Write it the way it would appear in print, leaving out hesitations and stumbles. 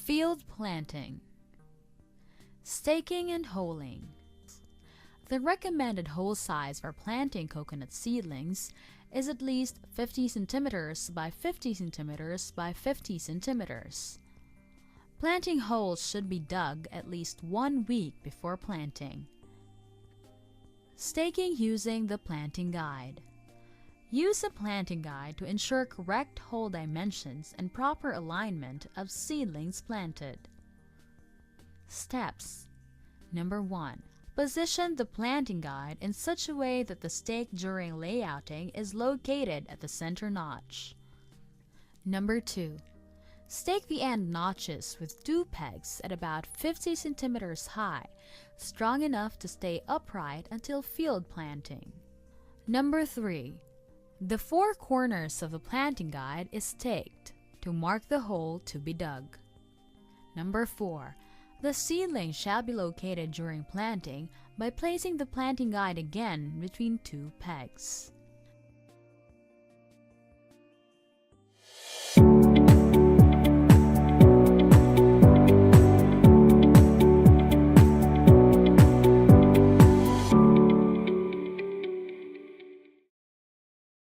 Field planting. Staking and holing. The recommended hole size for planting coconut seedlings is at least 50 centimeters by 50 centimeters by 50 centimeters. Planting holes should be dug at least 1 week before planting. Staking using the planting guide. Use a planting guide to ensure correct hole dimensions and proper alignment of seedlings planted. Steps. Number 1. Position the planting guide in such a way that the stake during layouting is located at the center notch. Number 2. Stake the end notches with 2 pegs at about 50 centimeters high, strong enough to stay upright until field planting. Number 3. The 4 corners of the planting guide is staked to mark the hole to be dug. Number 4. The seedling shall be located during planting by placing the planting guide again between 2 pegs.